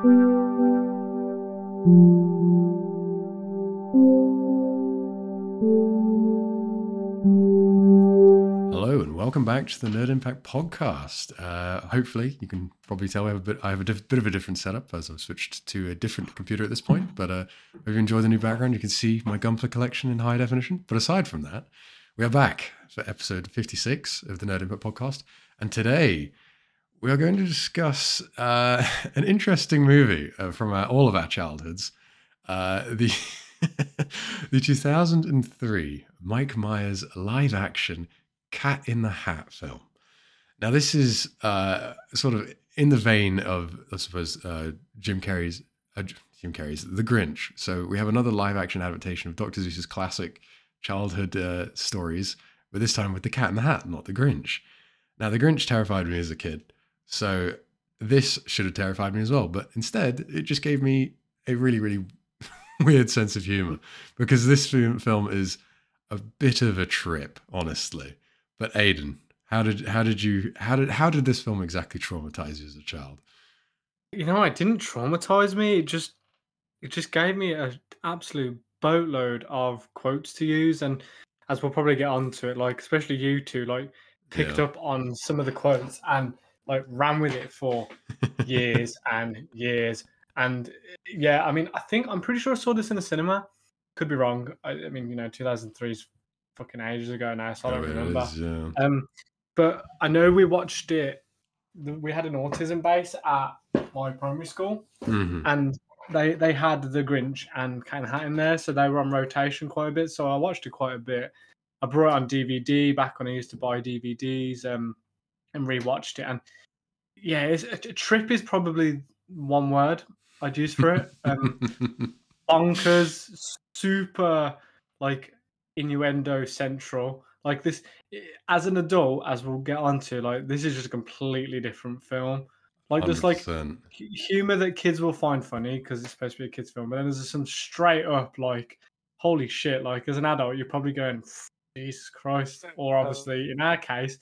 Hello and welcome back to the Nerd Impact podcast. Hopefully, you can probably tell I have a bit of a different setup as I've switched to a different computer at this point. But if you enjoy the new background, you can see my Gunpla collection in high definition. But aside from that, we are back for episode 56 of the Nerd Impact podcast, and today we are going to discuss an interesting movie from all of our childhoods, the the 2003 Mike Myers live-action Cat in the Hat film. Now, this is sort of in the vein of, I suppose, Jim Carrey's The Grinch. So we have another live-action adaptation of Dr. Seuss's classic childhood stories, but this time with the Cat in the Hat, not the Grinch. Now, the Grinch terrified me as a kid, so this should have terrified me as well. But instead, it just gave me a really, really weird sense of humor, because this film is a bit of a trip, honestly. But Aidan, how did this film exactly traumatize you as a child? You know, it didn't traumatize me. It just gave me an absolute boatload of quotes to use, and as we'll probably get onto it, like especially you two, like picked up on some of the quotes and like ran with it for years and years. And yeah, I mean, I'm pretty sure I saw this in the cinema. Could be wrong. I mean, you know, 2003 is fucking ages ago now, so I don't remember. Yeah. But I know we watched it. We had an autism base at my primary school, and they had The Grinch and Cat in the Hat in there, so they were on rotation quite a bit. So I watched it quite a bit. I brought it on DVD back when I used to buy DVDs, and rewatched it. And yeah, a trip is probably one word I'd use for it. Bonkers, super like innuendo central. Like this, as an adult, as we'll get onto, like this is just a completely different film. Like there's like humor that kids will find funny because it's supposed to be a kids film, but then there's some straight up like, holy shit! Like as an adult, you're probably going, Jesus Christ, or obviously in our case,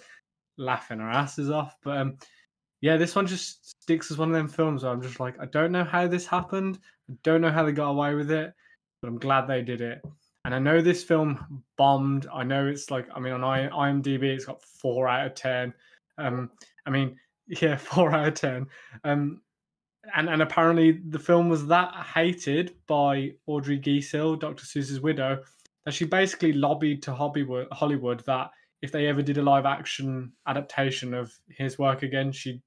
laughing our asses off. But yeah, this one just sticks as one of them films where I'm just like, I don't know how this happened. I don't know how they got away with it, but I'm glad they did it. And I know this film bombed. I know it's like, I mean, on IMDb, it's got 4 out of 10. I mean, yeah, 4 out of 10. And apparently the film was that hated by Audrey Geisel, Dr. Seuss's widow, that she basically lobbied to Hollywood that if they ever did a live action adaptation of his work again, she'd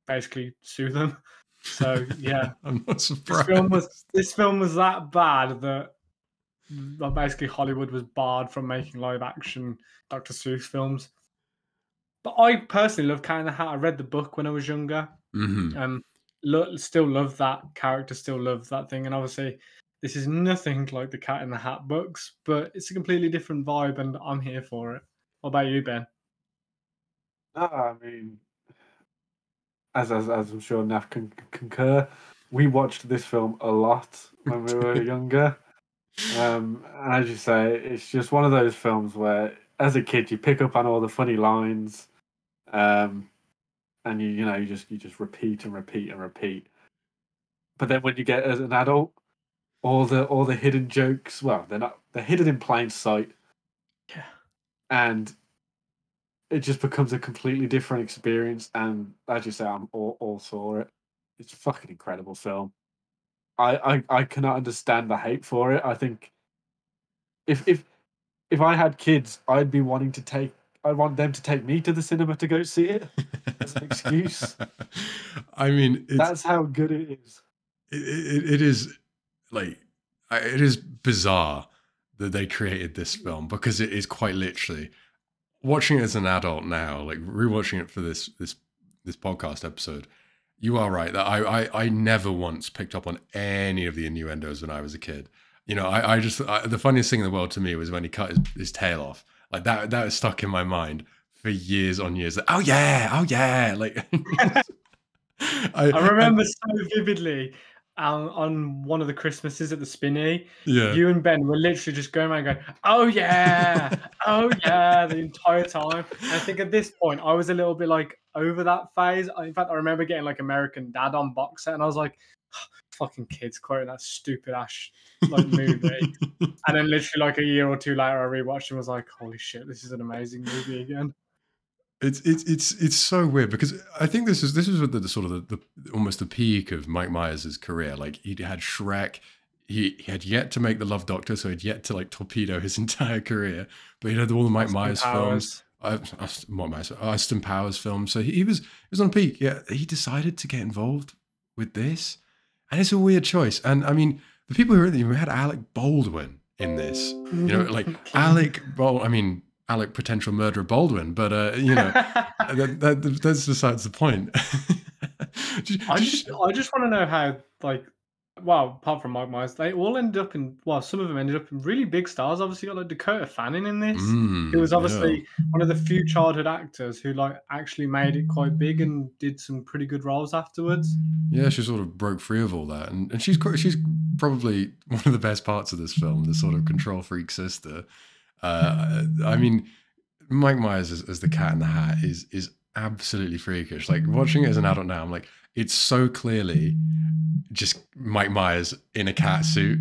basically sue them. So yeah, I'm not surprised. This film was that bad that basically Hollywood was barred from making live action Dr. Seuss films. But I personally love Cat in the Hat. I read the book when I was younger. Still love that character, still love that thing. And obviously this is nothing like the Cat in the Hat books, but it's a completely different vibe and I'm here for it. What about you, Ben? I mean, as I'm sure Naf can concur, we watched this film a lot when we were younger. And as you say, it's just one of those films where, as a kid, you pick up on all the funny lines, and you just repeat and repeat and repeat. But then when you get as an adult, all the hidden jokes, well, they're hidden in plain sight. Yeah. And it just becomes a completely different experience. And as you say, I'm all for it. It's a fucking incredible film. I cannot understand the hate for it. I think if I had kids, I want them to take me to the cinema to go see it as an excuse. I mean, that's how good it is. It is like, it is bizarre that they created this film, because it is quite literally, watching it as an adult now, like rewatching it for this podcast episode. You are right that I never once picked up on any of the innuendos when I was a kid. You know, the funniest thing in the world to me was when he cut his tail off. Like that was stuck in my mind for years on years. Like, oh yeah. Like I remember so vividly on one of the Christmases at the Spinney, Yeah. you and Ben were literally just going around going, "Oh yeah, oh yeah," the entire time. And I think at this point, I was a little bit like over that phase. In fact, I remember getting like American Dad on box set, and I was like, "Fucking kids quoting that stupid ass like movie." And then literally like a year or two later, I rewatched and was like, "Holy shit, this is an amazing movie again." It's so weird because I think this is the sort of the almost the peak of Mike Myers' career. Like he had Shrek, he had yet to make The Love Doctor, so he'd yet to like torpedo his entire career. But he had all the Mike Myers films, Austin Powers films. So he was on peak. Yeah, he decided to get involved with this, and it's a weird choice. And I mean, the people who were in it, we had Alec Baldwin in this. You know, like Alec potential murderer Baldwin, but you know, that's besides the point. I just want to know how, like, well, apart from Mike Myers, they all ended up in, well, some of them ended up in really big stars. Obviously, got like Dakota Fanning in this, who was obviously one of the few childhood actors who like actually made it quite big and did some pretty good roles afterwards. Yeah, she sort of broke free of all that, and she's probably one of the best parts of this film, the sort of control freak sister. I mean, Mike Myers as the Cat in the Hat is absolutely freakish. Like watching it as an adult now, I'm like, it's so clearly just Mike Myers in a cat suit.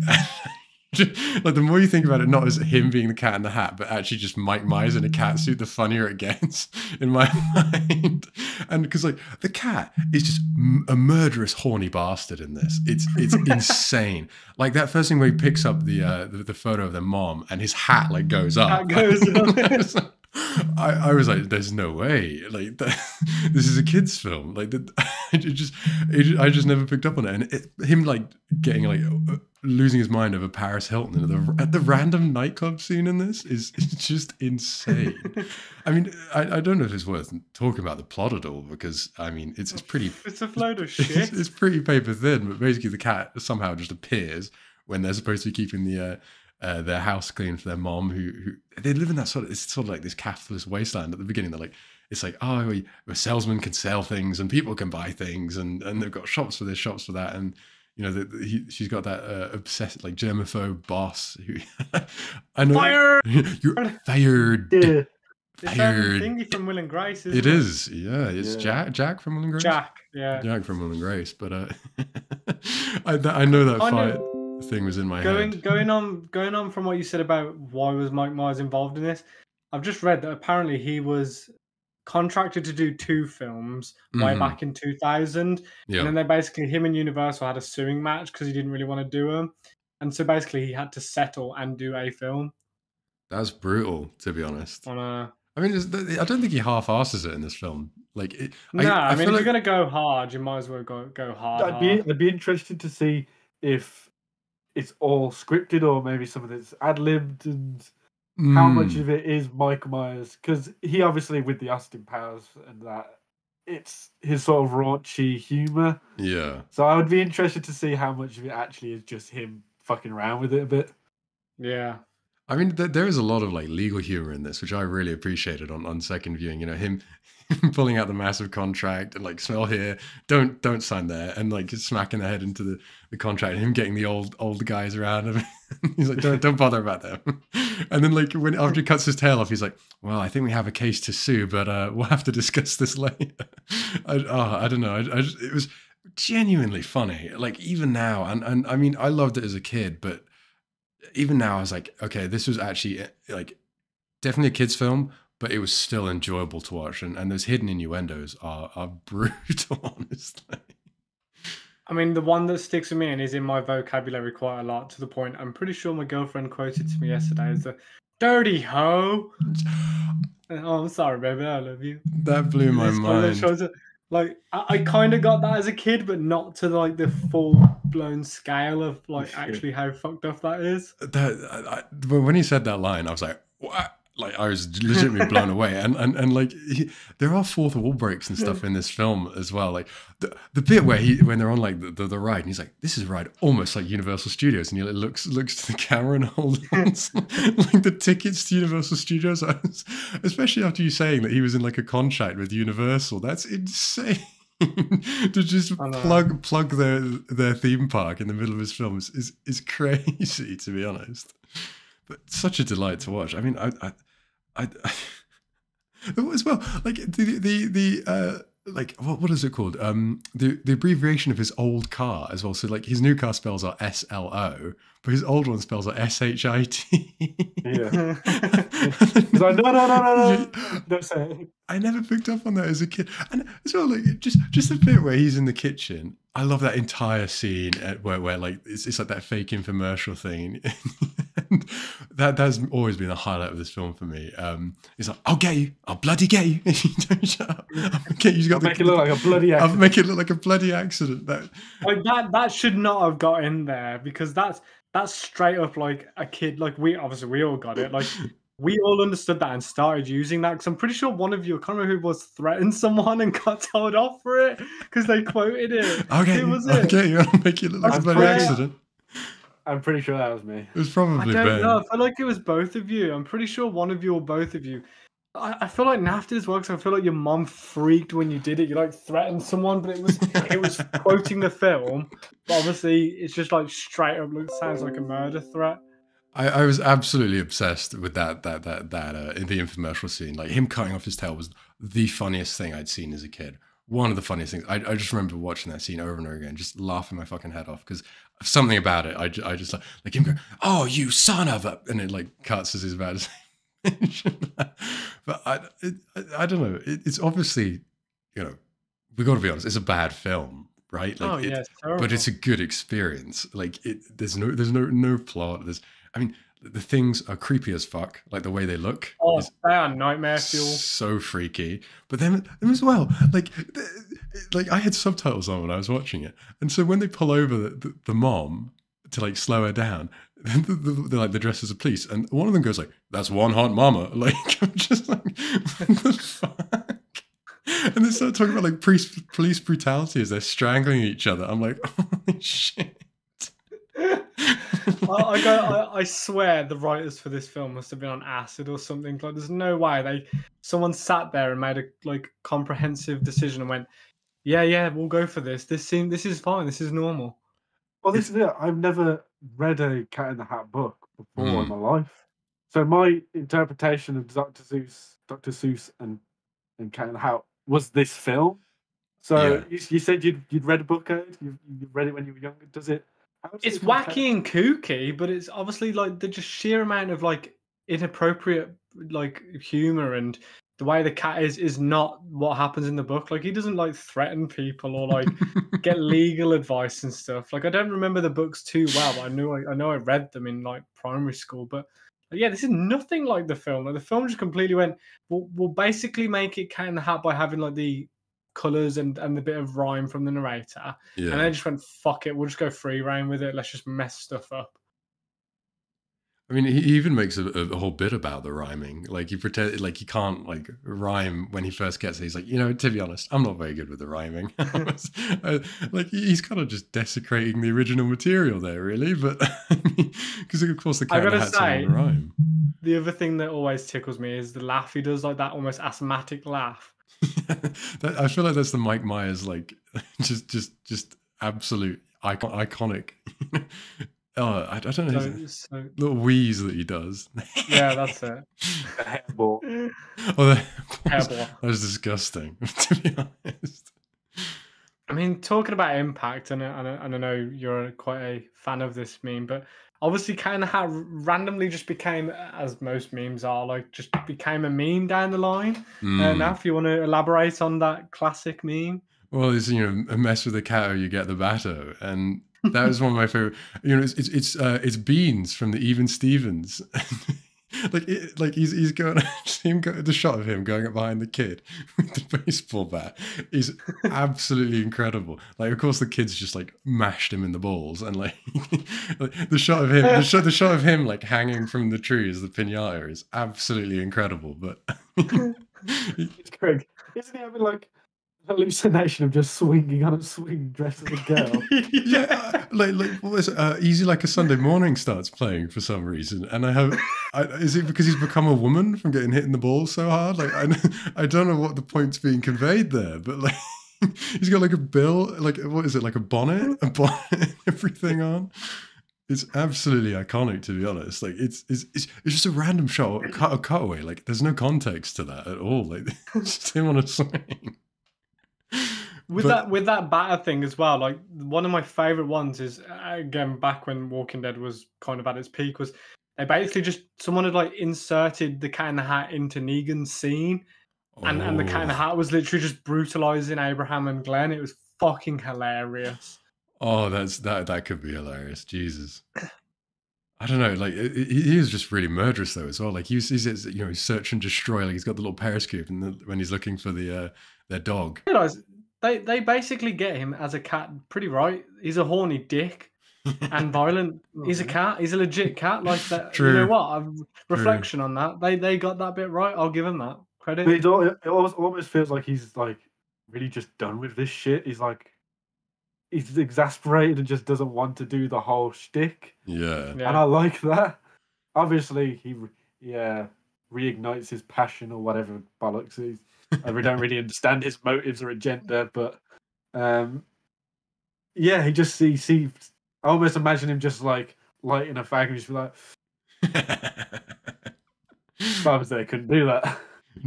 Like the more you think about it, not as him being the Cat in the Hat, but actually just Mike Myers in a cat suit, the funnier it gets in my mind. And because like the cat is just a murderous, horny bastard in this. It's insane. Like that first thing where he picks up the photo of their mom and his hat like goes up. I was like, "There's no way! Like this is a kids' film." Like I just never picked up on it. And him like getting like losing his mind over Paris Hilton at the random nightclub scene in this is just insane. I mean, I don't know if it's worth talking about the plot at all because I mean it's pretty. It's a load of shit. It's pretty paper thin, but basically the cat somehow just appears when they're supposed to be keeping their house clean for their mom, who they live in that it's sort of like this capitalist wasteland at the beginning. They're like, it's like, oh, a salesman can sell things and people can buy things and they've got shops for this, shops for that. And, you know, she's got that obsessed, like germaphobe boss who I know. Fired! You're fired. It's thingy from Will and Grace, isn't it? It is, yeah. It's Jack from Will and Grace. Jack from Will and Grace. But I know that fight thing was in my head. Going on from what you said about why was Mike Myers involved in this, I've just read that apparently he was contracted to do 2 films way back in 2000, and then they basically, him and Universal had a suing match because he didn't really want to do them, and so basically he had to settle and do a film. That's brutal, to be honest. I mean, I don't think he half-asses it in this film. Like, I mean, if you're gonna go hard, you might as well go hard. I'd be interested to see if it's all scripted or maybe some of it's ad-libbed and how much of it is Mike Myers, because he obviously, with the Austin Powers and that, it's his sort of raunchy humor. Yeah. So I would be interested to see how much of it actually is just him fucking around with it a bit. Yeah. I mean, there is a lot of like legal humor in this, which I really appreciated on second viewing. You know, him pulling out the massive contract and like, smell here, don't sign there, and like just smacking their head into the contract, and him getting the old guys around him. He's like, don't bother about them. And then like after he cuts his tail off, he's like, well, I think we have a case to sue, but we'll have to discuss this later. I don't know. It was genuinely funny. Like even now, and I mean, I loved it as a kid, but even now I was like, okay, this was actually like definitely a kid's film, but it was still enjoyable to watch. And those hidden innuendos are brutal, honestly. I mean, the one that sticks with me and is in my vocabulary quite a lot, to the point I'm pretty sure my girlfriend quoted to me yesterday, is the dirty hoe. Oh, I'm sorry, baby, I love you. That blew my mind. Like, I kind of got that as a kid, but not to like the full-blown scale of like actually how fucked up that is. When he said that line, I was like, what? Like I was legitimately blown away, and like there are fourth wall breaks and stuff in this film as well. Like the bit where when they're on like the ride, and he's like, "This is a ride almost like Universal Studios," and he like, looks to the camera and holds on like the tickets to Universal Studios. Especially after you saying that he was in like a contract with Universal, that's insane. to just plug their theme park in the middle of his films is crazy, to be honest. But such a delight to watch. I mean, I as well, like like what is it called? The abbreviation of his old car as well. So like his new car spells are SLO, but his old one spells are SHIT. Yeah. He's like, no, don't say it. I never picked up on that as a kid. And as well, like just a bit where he's in the kitchen. I love that entire scene where like it's like that fake infomercial thing. And that's always been a highlight of this film for me. It's like, I'll get you. I'll bloody get you. If you don't shut up. I'll get you. Make it look like a bloody accident. I'll make it look like a bloody accident. That should not have got in there, because that's straight up like a kid. Like we all got it. Like we all understood that and started using that, because I'm pretty sure one of you, I can't remember who it was, threatened someone and got told off for it because they quoted it. I'll get you. I'll make it look like a bloody accident. I'm pretty sure that was me. It was probably I don't Ben. know. I feel like it was both of you. I'm pretty sure one of you or both of you. I feel like Naft did as well, because I feel like your mom freaked when you did it. You like threatened someone, but it was quoting the film. But obviously, it's just like straight up. Sounds like a murder threat. I was absolutely obsessed with that in the infomercial scene. Like him cutting off his tail was the funniest thing I'd seen as a kid. One of the funniest things. I just remember watching that scene over and over again, just laughing my fucking head off, because something about it. I just like him going, "Oh, you son of a," and it like cuts as he's about to say. But I don't know. It's obviously, you know, we got to be honest. It's a bad film, right? Like, it's but it's a good experience. Like there's no plot. I mean, the things are creepy as fuck. Like the way they look. Oh, they are nightmare fuel. So freaky. But then as well, like I had subtitles on when I was watching it, and so when they pull over the mom to like slow her down, they're like, they're dressed as a police, and one of them goes like, "That's one hot mama." Like I'm just like, what the fuck? And they start talking about like police brutality as they're strangling each other. I'm like, holy shit. I swear the writers for this film must have been on acid or something. Like, there's no way someone sat there and made a like comprehensive decision and went, yeah, we'll go for this. This is fine. This is normal. Well, this is it. I've never read a Cat in the Hat book before in my life, so my interpretation of Dr. Seuss, and Cat in the Hat was this film. So you said you'd read a book, Ed? You read it when you were younger. It's wacky and kooky, but it's obviously like the just sheer amount of like inappropriate like humor, and the way the cat is not what happens in the book. Like he doesn't like threaten people or like get legal advice and stuff. Like I don't remember the books too well, but I know I read them in like primary school. But yeah, this is nothing like the film. Like the film just completely went, we'll basically make it Cat in the Hat by having like the colours and the bit of rhyme from the narrator, and I just went, fuck it, we'll just go free reign with it, let's just mess stuff up. I mean, he even makes a whole bit about the rhyming. Like he pretend like he can't like rhyme when he first gets it. He's like, to be honest, I'm not very good with the rhyming. Like he's kind of just desecrating the original material there, really. But because of course the Cat in the Hat's on the rhyme. The other thing that always tickles me is the laugh he does, like that almost asthmatic laugh. I feel like that's the Mike Myers, like just absolute iconic. I don't know, little wheeze that he does. Yeah, that's it. The hairball. That was disgusting, to be honest. I mean, talking about impact, and I know you're quite a fan of this meme, but obviously Cat in the Hat randomly just became, as most memes are, like just became a meme down the line. Now, if you want to elaborate on that classic meme. Well, it's, a mess with the cat or you get the batter, and that was one of my favorite. It's Beans from the Even Stevens. like he's going, the shot of him going up behind the kid with the baseball bat is absolutely incredible. Like, of course, the kid's just like mashed him in the balls, and like the shot of him, the shot of him like hanging from the tree as the pinata is absolutely incredible. But it's Craig, isn't he having like hallucination of just swinging on a swing dressed as a girl? Yeah, like what was it? Easy Like a Sunday Morning starts playing for some reason, and is it because he's become a woman from getting hit in the balls so hard? Like I don't know what the point's being conveyed there, but like He's got like a bill, like what is it, like a bonnet, everything on. It's absolutely iconic, to be honest. Like it's just a random shot, a cutaway. Like there's no context to that at all. Like it's just him on a swing. With that batter thing as well, like one of my favorite ones is again back when Walking Dead was kind of at its peak, was they basically just someone had like inserted the Cat in the Hat into Negan's scene, and the Cat in the Hat was literally just brutalizing Abraham and Glenn. It was fucking hilarious. Oh, that could be hilarious. Jesus. I don't know. Like he is just really murderous though as well. Like he's search and destroy. Like he's got the little periscope, and when he's looking for their dog. They basically get him as a cat pretty right. He's a horny dick and violent. He's a cat. He's a legit cat. Like that. True. You know what? Reflection on that. They got that bit right. I'll give him that credit. But it almost feels like he's like really just done with this shit. He's exasperated and just doesn't want to do the whole shtick. Yeah. And I like that. Obviously, he reignites his passion or whatever bollocks is. We don't really understand his motives or agenda, but he just see. I almost imagine him just like lighting a fag and just be like, "Obviously, they couldn't do that."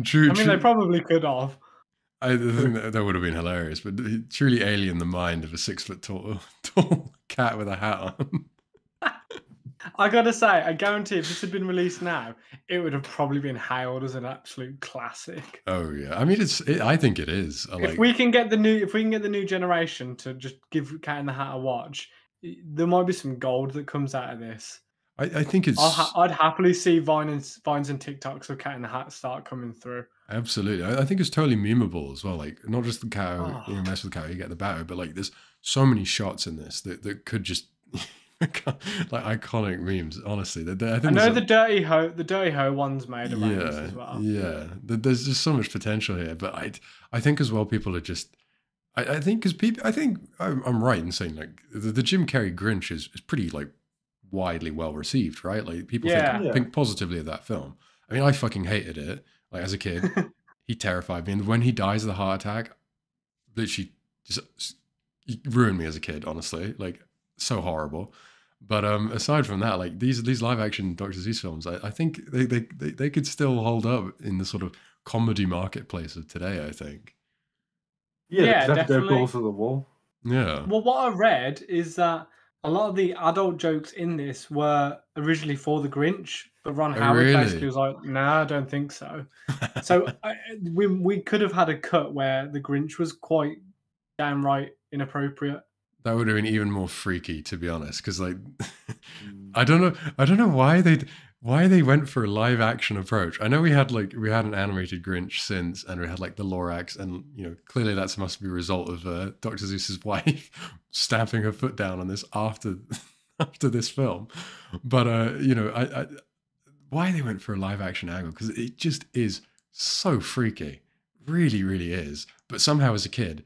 True. I mean, they probably could have. I think that would have been hilarious, but truly alien the mind of a 6 foot tall cat with a hat on. I gotta say, I guarantee if this had been released now, it would have probably been hailed as an absolute classic. Oh yeah, I mean, I think it is. If we can get the new generation to just give Cat in the Hat a watch, there might be some gold that comes out of this. I think it's. I'd happily see vines and TikToks of Cat in the Hat start coming through. Absolutely, I think it's totally memeable as well. Like not just the cow, mess with the cow, you get the batter, but like there's so many shots in this that could just. Like iconic memes, honestly. I know the dirty hoe one's made of memes as well. Yeah, there's just so much potential here, but I think as well people are just. I think because people, I think I'm right in saying like the Jim Carrey Grinch is pretty like widely well received, right? Like people think positively of that film. I mean, I fucking hated it. Like as a kid, he terrified me, and when he dies of the heart attack, literally just ruined me as a kid. Honestly, like. So horrible, but aside from that, like these live action Dr. Seuss films, I think they could still hold up in the sort of comedy marketplace of today. I think. Yeah, definitely. Balls to the wall. Yeah. Well, what I read is that a lot of the adult jokes in this were originally for the Grinch, but Ron Howard basically was like, "Nah, I don't think so." So we could have had a cut where the Grinch was quite downright inappropriate. That would have been even more freaky, to be honest, because like I don't know why they went for a live action approach. I know we had an animated Grinch since, and we had like the Lorax, and clearly that must be a result of Dr. Seuss's wife stamping her foot down on this after this film. But why they went for a live action angle, because it just is so freaky, really, really is. But somehow as a kid,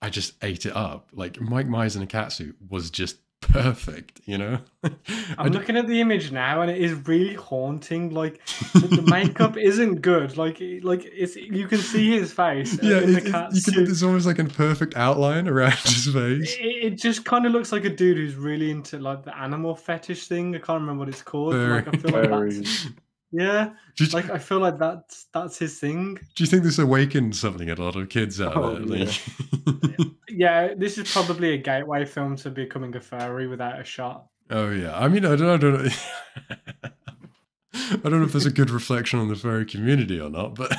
I just ate it up. Like Mike Myers in a catsuit was just perfect, I'm looking at the image now, and it is really haunting. Like the makeup isn't good. Like it's you can see his face. In the catsuit. There's almost like a perfect outline around his face. It just kind of looks like a dude who's really into like the animal fetish thing. I can't remember what it's called. Like I feel like that's. Yeah, I feel like that's his thing. Do you think this awakened something in a lot of kids out there? Yeah, this is probably a gateway film to becoming a furry without a shot. Oh yeah, I mean, I don't know. I don't know if there's a good reflection on the furry community or not, but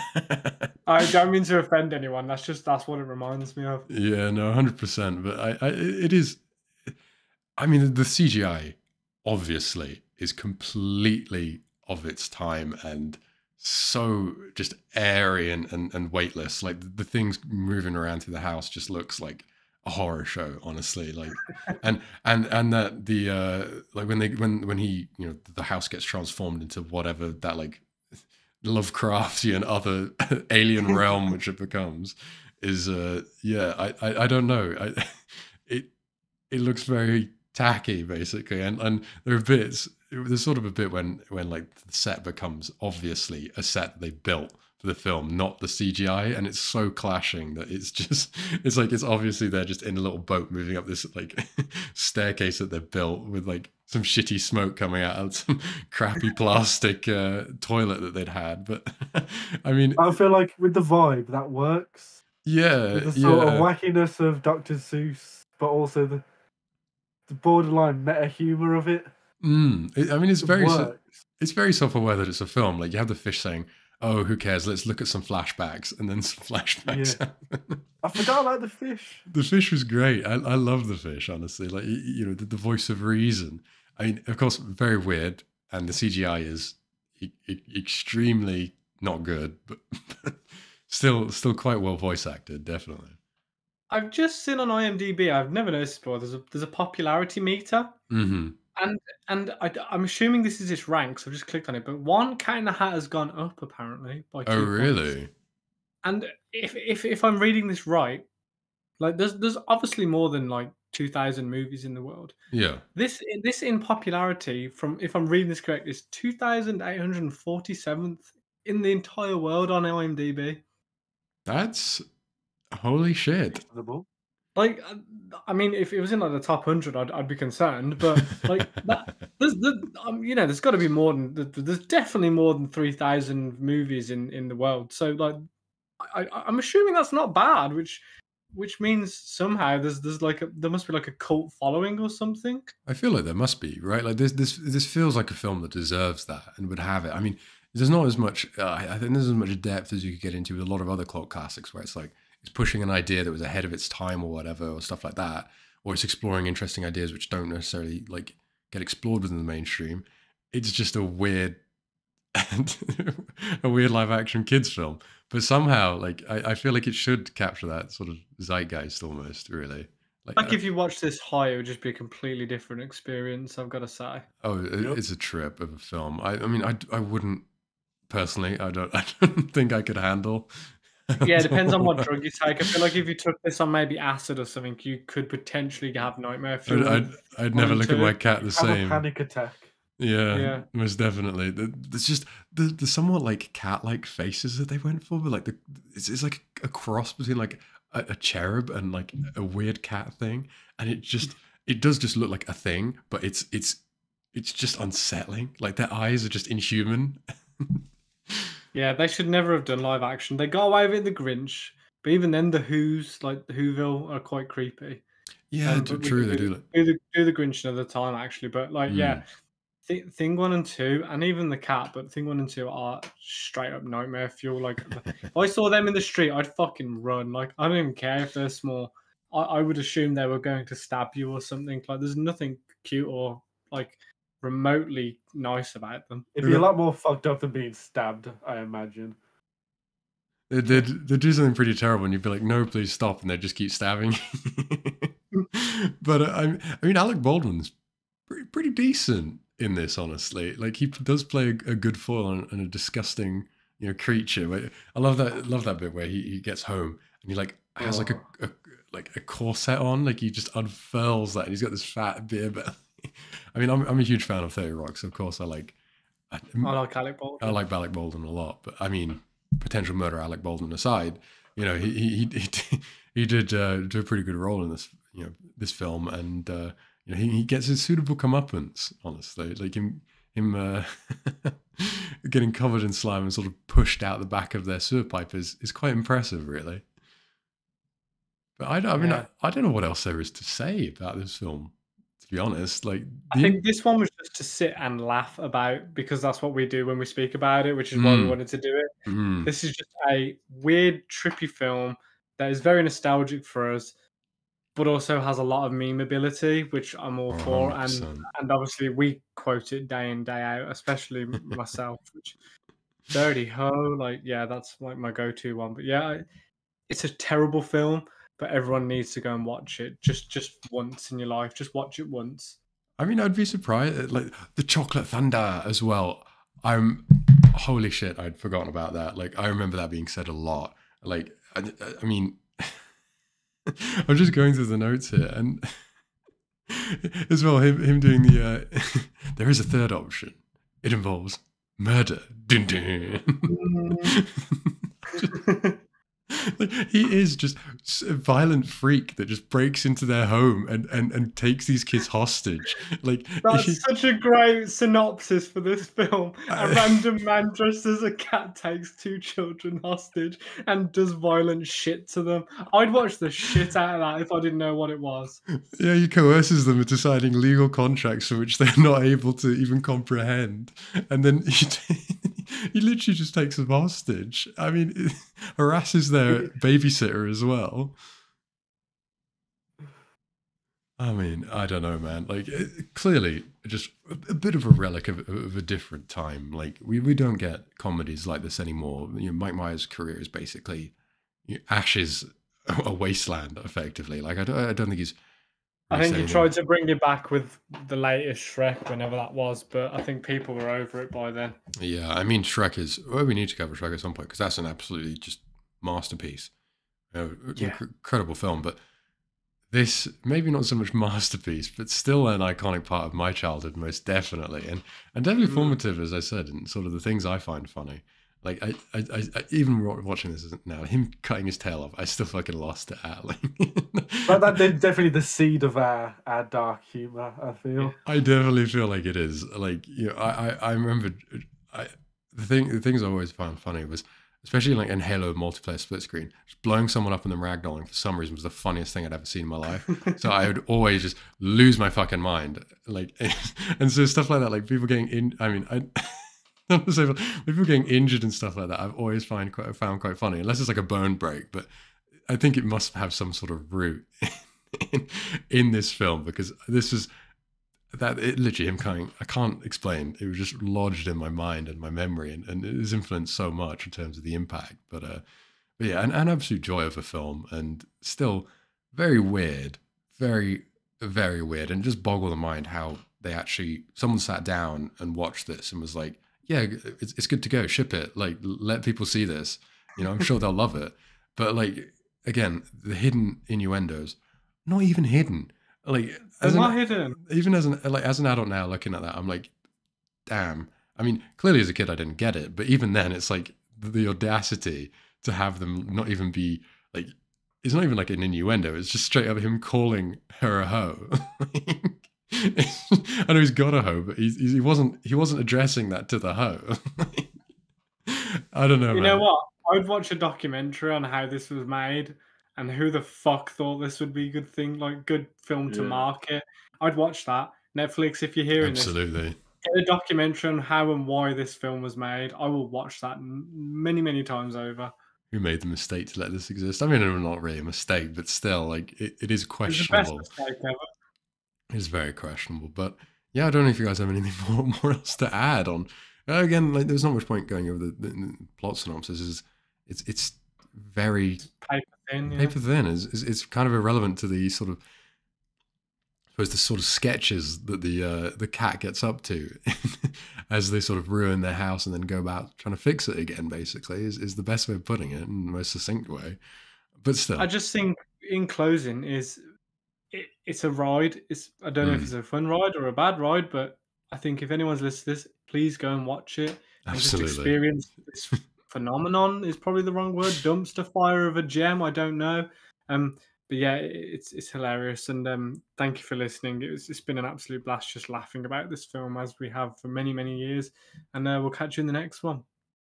I don't mean to offend anyone. That's what it reminds me of. Yeah, no, 100%. But it is. I mean, the CGI obviously is completely of its time and so just airy and weightless. Like the things moving around through the house just looks like a horror show, honestly. Like and that the like when he the house gets transformed into whatever that like Lovecraftian other alien realm which it becomes is I don't know. It looks very tacky basically, and there are bits. There's sort of a bit when like the set becomes obviously a set that they built for the film, not the CGI, and it's so clashing that it's like it's obviously they're just in a little boat moving up this like staircase that they've built with like some shitty smoke coming out of some crappy plastic toilet that they'd had. But I mean, I feel like with the vibe that works. Yeah, with the sort of wackiness of Dr. Seuss, but also the borderline meta humor of it. I mean, it's very self-aware that it's a film. Like you have the fish saying, "Oh, who cares? Let's look at some flashbacks," and then some flashbacks happen. I forgot about the fish. The fish was great. I love the fish, honestly. Like you know, the voice of reason. I mean, of course, very weird, and the CGI is extremely not good, but still quite well voice acted, definitely. I've just seen on IMDb. I've never noticed before. There's a popularity meter, and I'm assuming this is its rank. So I've just clicked on it. But one Cat in the Hat has gone up apparently by 2 Oh, points. really? And if I'm reading this right, like there's obviously more than like 2,000 movies in the world. Yeah. This in popularity, from if I'm reading this correct, is 2,847th in the entire world on IMDb. That's holy shit. Like, I mean, if it was in like the top 100, I'd be concerned. But like that, you know, there's got to be more than there's definitely more than 3,000 movies in the world. So like, I'm assuming that's not bad, which means somehow there's like there must be like a cult following or something. I feel like there must be, right? Like this feels like a film that deserves that and would have it. I mean, there's not as much. I think there's as much depth as you could get into with a lot of other cult classics, where it's like it's pushing an idea that was ahead of its time or whatever, or stuff like that, or it's exploring interesting ideas which don't necessarily like get explored within the mainstream. It's just a weird live action kids film, but somehow like I feel like it should capture that sort of zeitgeist almost, really. Like if you watch this high, it would just be a completely different experience, I've got to say. Oh, it's a trip of a film. I mean, I wouldn't personally. I don't think I could handle. Yeah, it depends on what drug you take. I feel like if you took this on maybe acid or something, you could potentially have nightmare fuel. I'd never look at my cat the same. Have a panic attack. Yeah, most definitely. There's just the somewhat like cat-like faces that they went for, but like it's like a cross between like a cherub and like a weird cat thing, and it does just look like a thing, but it's just unsettling. Like their eyes are just inhuman. Yeah, they should never have done live action. They got away with it in The Grinch, but even then, the Who's, like the Whoville, are quite creepy. Yeah, true. They do. Do the Grinch another time, actually. But like, yeah, Thing 1 and 2, and even the cat, but Thing 1 and 2 are straight up nightmare fuel. Like, if I saw them in the street, I'd fucking run. Like, I don't even care if they're small. I would assume they were going to stab you or something. Like, there's nothing cute or like remotely nice about them. It'd be a lot more fucked up than being stabbed, I imagine. They'd do something pretty terrible, and you'd be like, "No, please stop!" and they'd just keep stabbing. But I mean, Alec Baldwin's pretty decent in this, honestly. Like he does play a good foil and a disgusting, you know, creature. I love that bit where he gets home and he like has like a corset on, like he just unfurls that, and he's got this fat beard. But I mean, I'm a huge fan of 30 Rock, so of course I like Alec Baldwin. I like Alec Baldwin a lot, but I mean, potential murder Alec Baldwin aside, you know, he did do a pretty good role in this, you know, this film, and you know, he gets his suitable comeuppance, honestly. Like him getting covered in slime and sort of pushed out the back of their sewer pipe is quite impressive, really. But I don't know what else there is to say about this film, to be honest. Like, I think this one was just to sit and laugh about, because that's what we do when we speak about it, which is why we wanted to do it. This is just a weird, trippy film that is very nostalgic for us, but also has a lot of memeability, which I'm all for. And obviously we quote it day in, day out, especially myself, which Dirty Ho, like, yeah, that's like my go-to one. But yeah, it's a terrible film, but everyone needs to go and watch it just once in your life. Just watch it once. I mean, I'd be surprised. Like the Chocolate Thunder as well. Holy shit, I'd forgotten about that. Like, I remember that being said a lot. Like, I mean, I'm just going through the notes here, and as well, him doing the. There is a third option. It involves murder. Dun, dun. Like, he is just a violent freak that just breaks into their home and takes these kids hostage. Like, that's such a great synopsis for this film. A random man dressed as a cat takes 2 children hostage and does violent shit to them. I'd watch the shit out of that if I didn't know what it was. Yeah, he coerces them into signing legal contracts for which they're not able to even comprehend, and then he literally just takes them hostage. I mean, harasses their babysitter as well. I mean, I don't know, man. Like, clearly, just a bit of a relic of a different time. Like, we don't get comedies like this anymore. You know, Mike Myers' career is basically ashes, a wasteland, effectively. Like, I don't think he's. I think he tried to bring it back with the latest Shrek, whenever that was, but I think people were over it by then. Yeah, I mean, Shrek is. Well, we need to cover Shrek at some point because that's an absolutely just masterpiece. Incredible film, but this maybe not so much masterpiece, but still an iconic part of my childhood, most definitely, and definitely formative, as I said, and sort of the things I find funny. Like I even watching this now, him cutting his tail off, I still fucking lost it at. Like, but that's definitely the seed of our dark humor. I feel. I definitely feel like it is. Like, you know, I remember, the things I always found funny was, especially like in Halo multiplayer split screen, just blowing someone up and then ragdolling for some reason was the funniest thing I'd ever seen in my life. So I would always just lose my fucking mind. Like, and so stuff like that, like people getting in. I mean, people getting injured and stuff like that, I've always found quite funny, unless it's like a bone break. But I think it must have some sort of root in this film, because this is that it literally him coming. I can't explain. It was just lodged in my mind and my memory, and it has influenced so much in terms of the impact. But yeah, an absolute joy of a film, and still very weird, very very weird, and just boggle the mind how they actually someone sat down and watched this and was like, yeah, it's good to go, ship it, like let people see this. You know, I'm sure they'll love it. But like, again, the hidden innuendos, not even hidden. Like, they're not hidden. Even as an adult now, looking at that, I'm like, damn. I mean, clearly as a kid I didn't get it, but even then, it's like the audacity to have them not even be like, it's not even like an innuendo. It's just straight up him calling her a hoe. I know he's got a hoe, but he wasn't addressing that to the hoe. I don't know. You know what? I'd watch a documentary on how this was made and who the fuck thought this would be a good thing, like good film to market. I'd watch that. Netflix, if you're hearing this, get a documentary on how and why this film was made. I will watch that many, many times over. Who made the mistake to let this exist? I mean, it's not really a mistake, but still, like, it is questionable. It's the best mistake ever. It's very questionable, but yeah, I don't know if you guys have anything more else to add on. Again, like, there's not much point going over the plot synopsis. It's very paper thin. Paper thin. It's kind of irrelevant to the sort of, I suppose, the sort of sketches that the cat gets up to as they sort of ruin their house and then go about trying to fix it again. Basically, is the best way of putting it in the most succinct way. But still, I just think in closing it's a ride. I don't know if it's a fun ride or a bad ride, but I think if anyone's listening to this, please go and watch it and just experience this phenomenon. Is probably the wrong word. Dumpster fire of a gem. I don't know. But yeah, it's hilarious. And thank you for listening. It's been an absolute blast just laughing about this film as we have for many, many years. And we'll catch you in the next one.